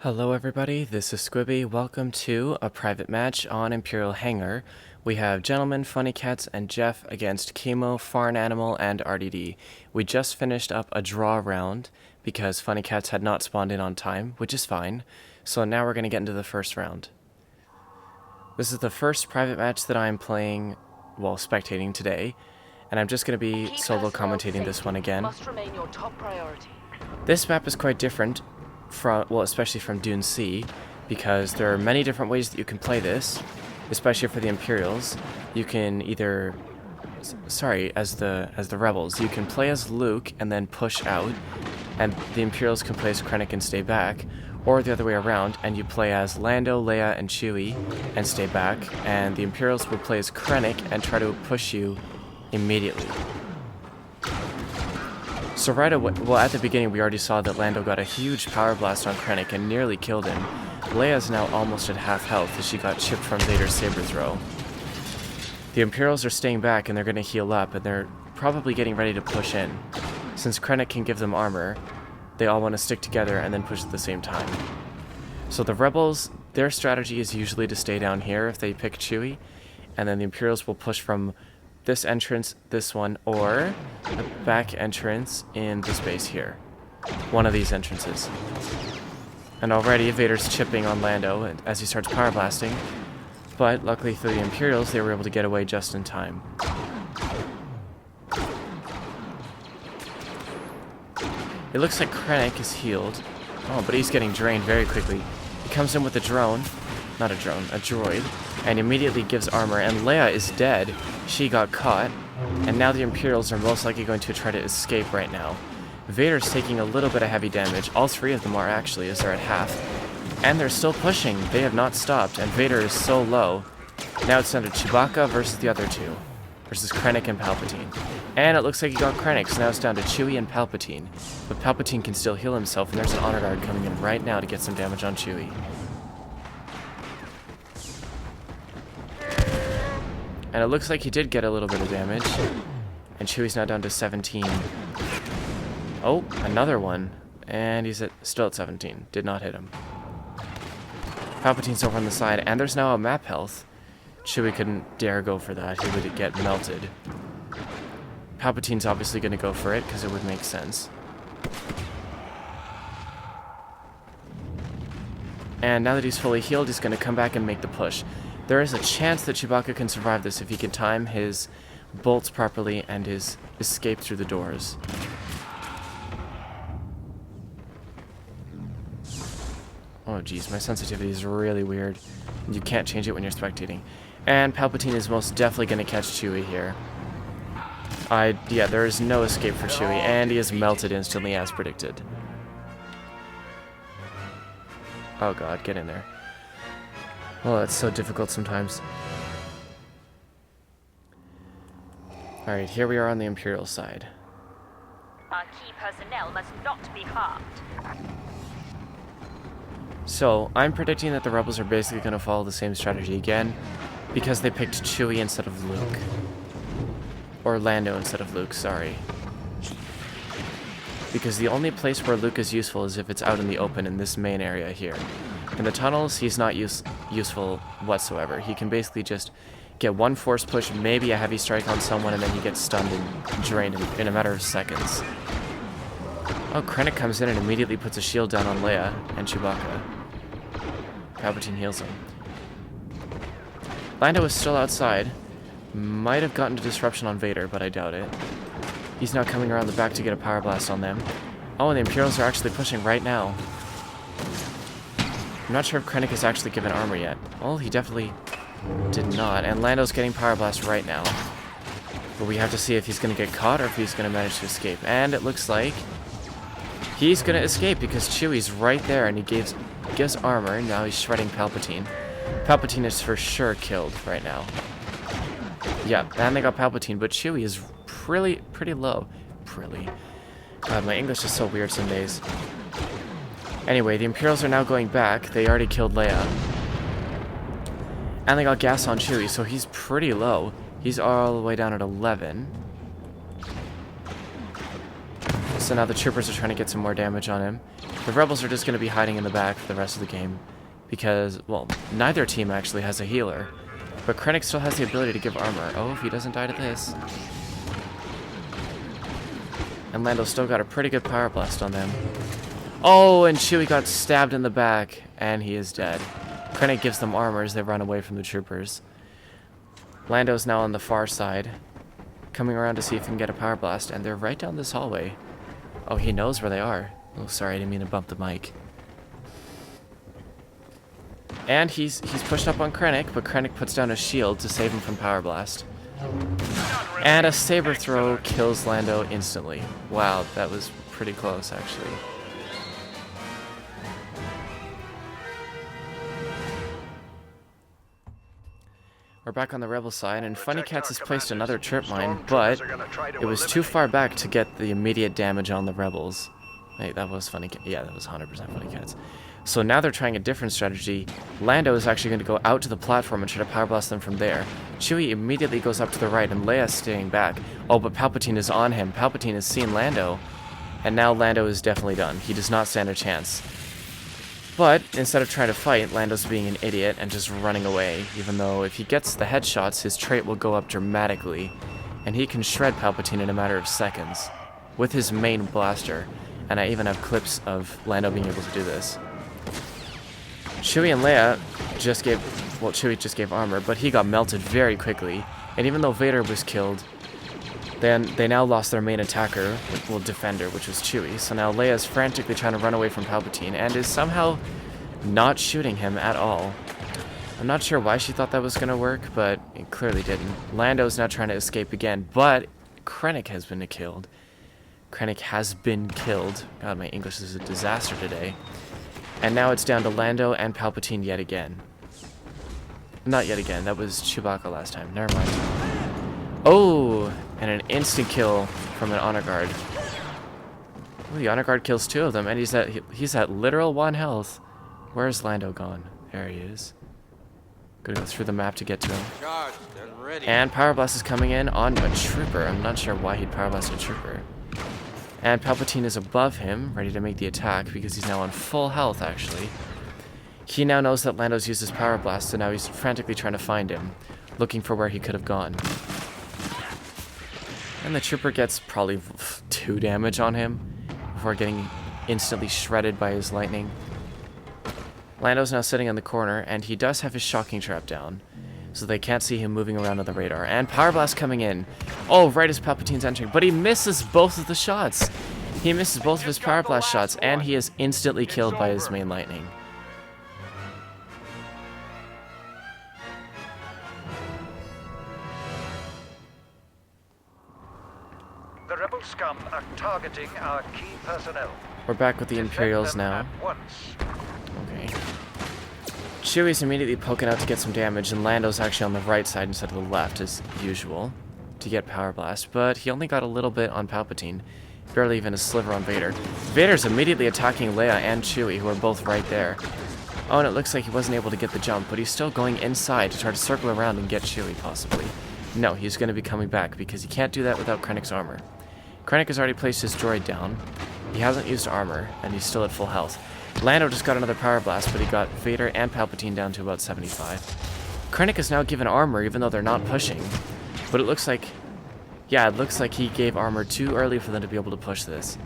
Hello everybody, this is Squibby. Welcome to a private match on Imperial Hangar. We have Gentleman, Funny Cats, and Jeff against Chemo, Farn Animal, and RDD. We just finished up a draw round because Funny Cats had not spawned in on time, which is fine. So now we're going to get into the first round. This is the first private match that I'm playing, well, spectating today, and I'm just going to be solo commentating this one again. This map is quite different from, well, especially from Dune C, because there are many different ways that you can play this, especially for the Imperials. You can either, as the Rebels, you can play as Luke and then push out, and the Imperials can play as Krennic and stay back, or the other way around, and you play as Lando, Leia, and Chewie and stay back, and the Imperials will play as Krennic and try to push you immediately. So right away, well, at the beginning we already saw that Lando got a huge power blast on Krennic and nearly killed him. Leia's now almost at half health as she got chipped from Vader's saber throw. The Imperials are staying back and they're going to heal up, and they're probably getting ready to push in. Since Krennic can give them armor, they all want to stick together and then push at the same time. So the Rebels, their strategy is usually to stay down here if they pick Chewie, and then the Imperials will push from this entrance, this one, or the back entrance in the space here. One of these entrances. And already Vader's chipping on Lando as he starts power blasting, but luckily for the Imperials, they were able to get away just in time. It looks like Krennic is healed. Oh, but he's getting drained very quickly. He comes in with a drone. Not a drone, a droid. And immediately gives armor, and Leia is dead. She got caught, and now the Imperials are most likely going to try to escape right now. Vader's taking a little bit of heavy damage. All three of them are actually, as they're at half. And they're still pushing. They have not stopped, and Vader is so low. Now it's down to Chewbacca versus the other two. Versus Krennic and Palpatine. And it looks like he got Krennic, so now it's down to Chewie and Palpatine. But Palpatine can still heal himself, and there's an honor guard coming in right now to get some damage on Chewie. And it looks like he did get a little bit of damage. And Chewie's now down to 17. Oh, another one. And he's still at 17. Did not hit him. Palpatine's over on the side, and there's now a map health. Chewie couldn't dare go for that. He would get melted. Palpatine's obviously going to go for it, because it would make sense. And now that he's fully healed, he's going to come back and make the push. There is a chance that Chewbacca can survive this if he can time his bolts properly and his escape through the doors. Oh geez, my sensitivity is really weird. You can't change it when you're spectating. And Palpatine is most definitely going to catch Chewie here. Yeah, there is no escape for Chewie, and he is melted instantly as predicted. Oh god, get in there. Oh, it's so difficult sometimes. Alright, here we are on the Imperial side. Our key personnel must not be harmed. So, I'm predicting that the Rebels are basically going to follow the same strategy again, because they picked Chewie instead of Luke. Or Lando instead of Luke, sorry. Because the only place where Luke is useful is if it's out in the open in this main area here. In the tunnels, he's not useful whatsoever. He can basically just get one force push, maybe a heavy strike on someone, and then he gets stunned and drained in a matter of seconds. Oh, Krennic comes in and immediately puts a shield down on Leia and Chewbacca. Palpatine heals him. Lando is still outside. Might have gotten a disruption on Vader, but I doubt it. He's now coming around the back to get a power blast on them. Oh, and the Imperials are actually pushing right now. I'm not sure if Krennic has actually given armor yet. Well, he definitely did not. And Lando's getting power blast right now. But we have to see if he's going to get caught or if he's going to manage to escape. And it looks like he's going to escape because Chewie's right there and he gives armor. Now he's shredding Palpatine. Palpatine is for sure killed right now. Yeah, and they got Palpatine, but Chewie is pretty low. God, my English is so weird some days. Anyway, the Imperials are now going back. They already killed Leia. And they got gas on Chewie, so he's pretty low. He's all the way down at 11. So now the troopers are trying to get some more damage on him. The rebels are just going to be hiding in the back for the rest of the game. Because, well, neither team actually has a healer. But Krennic still has the ability to give armor. Oh, if he doesn't die to this. And Lando's still got a pretty good power blast on them. Oh, and Chewie got stabbed in the back. And he is dead. Krennic gives them armor as they run away from the troopers. Lando's now on the far side, coming around to see if he can get a power blast, and they're right down this hallway. Oh, he knows where they are. Oh, sorry, I didn't mean to bump the mic. And he's pushed up on Krennic, but Krennic puts down a shield to save him from power blast. And a saber throw kills Lando instantly. Wow, that was pretty close, actually. We're back on the rebel side, and Funny Cats has placed another trip mine, but it was too far back to get the immediate damage on the rebels. Wait, that was Funny Cats. Yeah, that was 100% Funny Cats. So now they're trying a different strategy. Lando is actually going to go out to the platform and try to power blast them from there. Chewie immediately goes up to the right, and Leia's staying back. Oh, but Palpatine is on him. Palpatine has seen Lando, and now Lando is definitely done. He does not stand a chance. But instead of trying to fight, Lando's being an idiot and just running away, even though if he gets the headshots, his trait will go up dramatically, and he can shred Palpatine in a matter of seconds with his main blaster, and I even have clips of Lando being able to do this. Chewie and Leia just gave, well, Chewie just gave armor, but he got melted very quickly, and even though Vader was killed, then they now lost their main attacker, well, defender, which was Chewie. So now Leia's frantically trying to run away from Palpatine and is somehow not shooting him at all. I'm not sure why she thought that was going to work, but it clearly didn't. Lando's now trying to escape again, but Krennic has been killed. Krennic has been killed. God, my English is a disaster today. And now it's down to Lando and Palpatine yet again. Not yet again, that was Chewbacca last time. Never mind. Oh, and an instant kill from an honor guard. Oh, the honor guard kills two of them, and he's at literal 1 health. Where's Lando gone? There he is. Gonna go through the map to get to him. Charged and ready. And Power Blast is coming in on a trooper. I'm not sure why he'd Power Blast a trooper. And Palpatine is above him, ready to make the attack, because he's now on full health, actually. He now knows that Lando's used his Power Blast, so now he's frantically trying to find him, looking for where he could have gone. And the trooper gets probably 2 damage on him before getting instantly shredded by his lightning. Lando's now sitting in the corner, and he does have his shocking trap down, so they can't see him moving around on the radar. And Power Blast coming in. Oh, right as Palpatine's entering, but he misses both of the shots. He misses both of his Power Blast shots, and he is instantly killed by his main lightning. The rebel scum are targeting our key personnel. We're back with the Imperials now. Okay. Chewie's immediately poking out to get some damage, and Lando's actually on the right side instead of the left, as usual, to get Power Blast, but he only got a little bit on Palpatine, barely even a sliver on Vader. Vader's immediately attacking Leia and Chewie, who are both right there. Oh, and it looks like he wasn't able to get the jump, but he's still going inside to try to circle around and get Chewie, possibly. No, he's going to be coming back, because he can't do that without Krennic's armor. Krennic has already placed his droid down. He hasn't used armor, and he's still at full health. Lando just got another Power Blast, but he got Vader and Palpatine down to about 75. Krennic is now given armor, even though they're not pushing. But it looks like... yeah, it looks like he gave armor too early for them to be able to push this.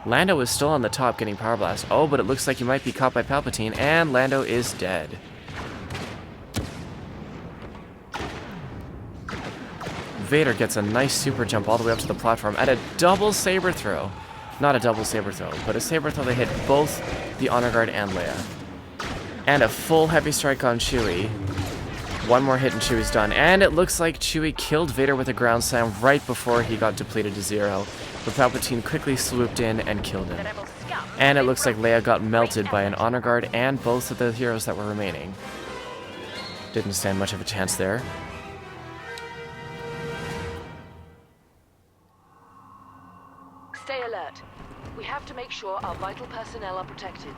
Lando is still on the top getting Power Blast. Oh, but it looks like he might be caught by Palpatine, and Lando is dead. Vader gets a nice super jump all the way up to the platform at a double saber throw. Not a double saber throw, but a saber throw that hit both the honor guard and Leia. And a full heavy strike on Chewie. One more hit and Chewie's done. And it looks like Chewie killed Vader with a ground slam right before he got depleted to 0. But Palpatine quickly swooped in and killed him. And it looks like Leia got melted by an honor guard and both of the heroes that were remaining. Didn't stand much of a chance there. Stay alert. We have to make sure our vital personnel are protected.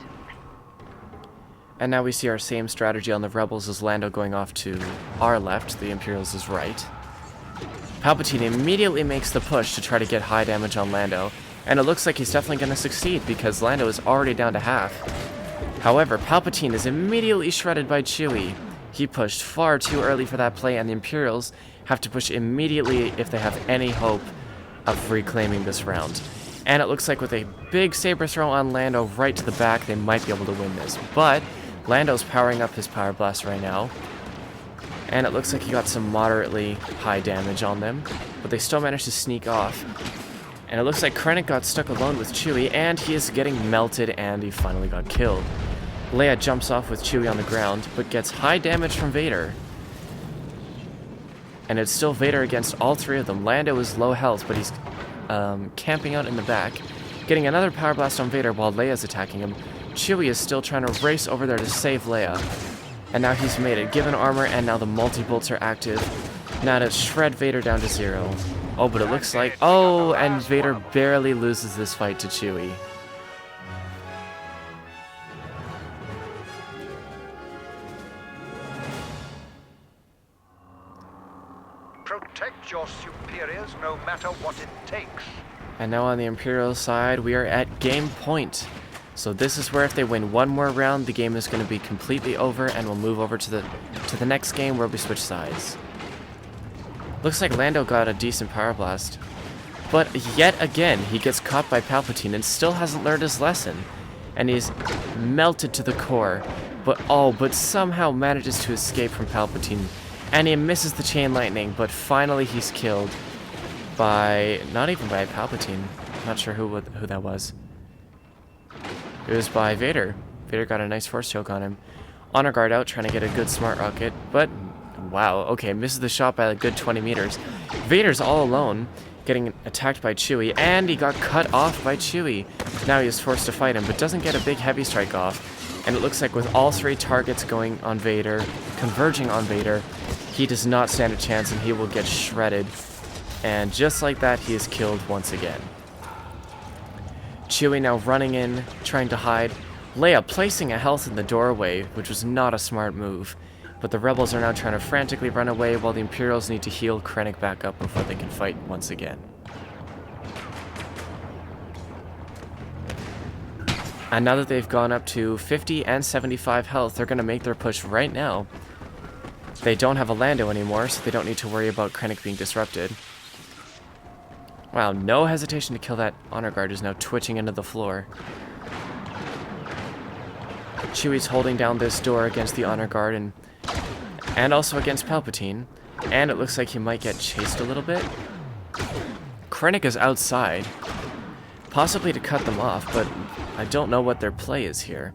And now we see our same strategy on the Rebels as Lando going off to our left, the Imperials is right. Palpatine immediately makes the push to try to get high damage on Lando, And it looks like he's definitely going to succeed because Lando is already down to half. However, Palpatine is immediately shredded by Chewie. He pushed far too early for that play, and the Imperials have to push immediately if they have any hope of reclaiming this round. And it looks like with a big saber throw on Lando right to the back, they might be able to win this. But Lando's powering up his Power Blast right now. And it looks like he got some moderately high damage on them, but they still managed to sneak off. And it looks like Krennic got stuck alone with Chewie, and he is getting melted, and he finally got killed. Leia jumps off with Chewie on the ground, but gets high damage from Vader. And it's still Vader against all three of them. Lando is low health, but he's camping out in the back, getting another Power Blast on Vader while Leia's attacking him. Chewie is still trying to race over there to save Leia. And now he's made it, given armor, and now the multi-bolts are active. Now to shred Vader down to 0. Oh, but it looks like... Oh, and Vader barely loses this fight to Chewie. Protect your superiors no matter what it takes. And now on the Imperial side, we are at game point. So this is where if they win one more round, the game is going to be completely over, and we'll move over to the next game where we switch sides. Looks like Lando got a decent Power Blast. But yet again, he gets caught by Palpatine and still hasn't learned his lesson. And he's melted to the core. But somehow manages to escape from Palpatine. And he misses the chain lightning, but finally he's killed by... Not even by Palpatine. Not sure who that was. It was by Vader. Vader got a nice force choke on him. Honor Guard out, trying to get a good smart rocket, but... Wow, okay, misses the shot by a good 20 meters. Vader's all alone, getting attacked by Chewie, and he got cut off by Chewie. Now he is forced to fight him, but doesn't get a big heavy strike off. And it looks like with all three targets going on Vader, converging on Vader, he does not stand a chance and he will get shredded. And just like that, he is killed once again. Chewie now running in, trying to hide. Leia placing a health in the doorway, which was not a smart move. But the rebels are now trying to frantically run away while the Imperials need to heal Krennic back up before they can fight once again. And now that they've gone up to 50 and 75 health, they're going to make their push right now. They don't have a Lando anymore, so they don't need to worry about Krennic being disrupted. Wow, no hesitation to kill that Honor Guard is now twitching into the floor. Chewie's holding down this door against the Honor Guard and also against Palpatine. And it looks like he might get chased a little bit. Krennic is outside, possibly to cut them off, but I don't know what their play is here.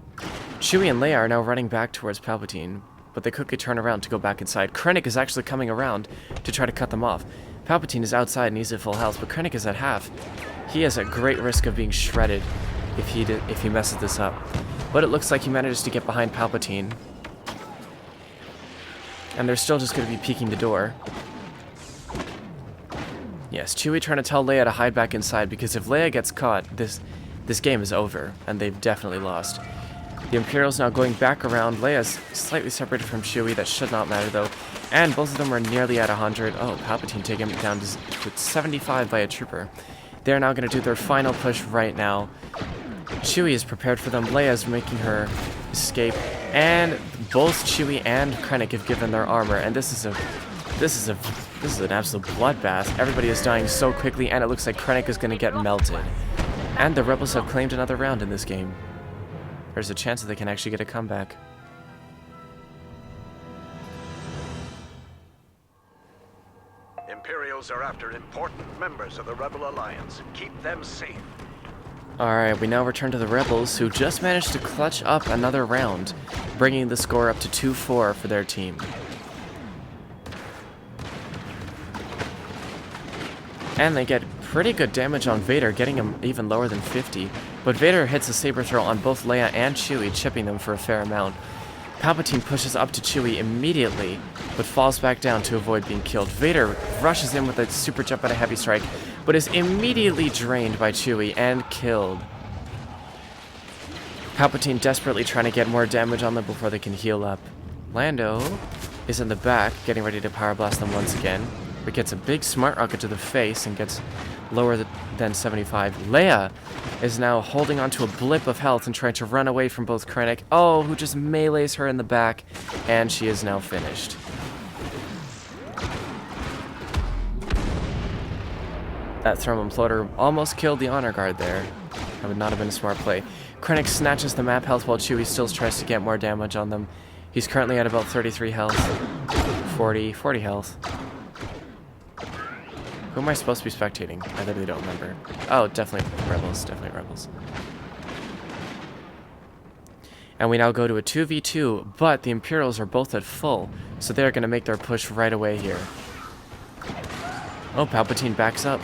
Chewie and Leia are now running back towards Palpatine, but they quickly turn around to go back inside. Krennic is actually coming around to try to cut them off. Palpatine is outside and he's at full health, but Krennic is at half. He has a great risk of being shredded if he messes this up. But it looks like he manages to get behind Palpatine. And they're still just going to be peeking the door. Yes, Chewie trying to tell Leia to hide back inside, because if Leia gets caught, this game is over, and they've definitely lost. The Imperial's now going back around. Leia's slightly separated from Chewie. That should not matter, though. And both of them are nearly at 100. Oh, Palpatine taking him down to 75 by a trooper. They're now going to do their final push right now. Chewie is prepared for them. Leia's making her escape. And both Chewie and Krennic have given their armor. And this is an absolute bloodbath. Everybody is dying so quickly, and it looks like Krennic is going to get melted. And the Rebels have claimed another round in this game. There's a chance that they can actually get a comeback. Imperials are after important members of the Rebel Alliance. Keep them safe. Alright, we now return to the Rebels, who just managed to clutch up another round, bringing the score up to 2-4 for their team. And they get pretty good damage on Vader, getting him even lower than 50. But Vader hits a saber throw on both Leia and Chewie, chipping them for a fair amount. Palpatine pushes up to Chewie immediately, but falls back down to avoid being killed. Vader rushes in with a super jump and a heavy strike, but is immediately drained by Chewie and killed. Palpatine desperately trying to get more damage on them before they can heal up. Lando is in the back, getting ready to power blast them once again, but gets a big smart rocket to the face and gets lower than 75. Leia is now holding onto a blip of health and trying to run away from both Krennic. Oh, who just melees her in the back, and she is now finished. That thermal imploder almost killed the honor guard there. That would not have been a smart play. Krennic snatches the map health while Chewie still tries to get more damage on them. He's currently at about 33 health. 40 health. Who am I supposed to be spectating? I literally don't remember. Oh, definitely Rebels. Definitely Rebels. And we now go to a 2v2, but the Imperials are both at full, so they're going to make their push right away here. Oh, Palpatine backs up.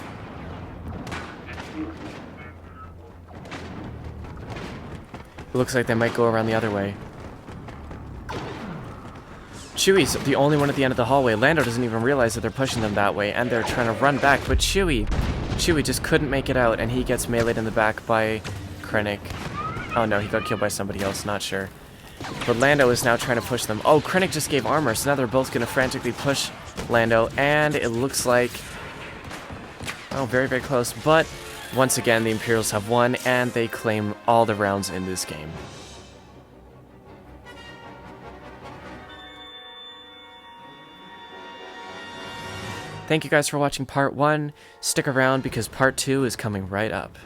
It looks like they might go around the other way. Chewie's the only one at the end of the hallway. Lando doesn't even realize that they're pushing them that way, and they're trying to run back, but Chewie just couldn't make it out, and he gets meleeed in the back by Krennic. Oh no, he got killed by somebody else, not sure. But Lando is now trying to push them. Oh, Krennic just gave armor, so now they're both going to frantically push Lando, and it looks like... Oh, very, very close, but once again, the Imperials have won, and they claim all the rounds in this game. Thank you guys for watching part 1. Stick around because part 2 is coming right up.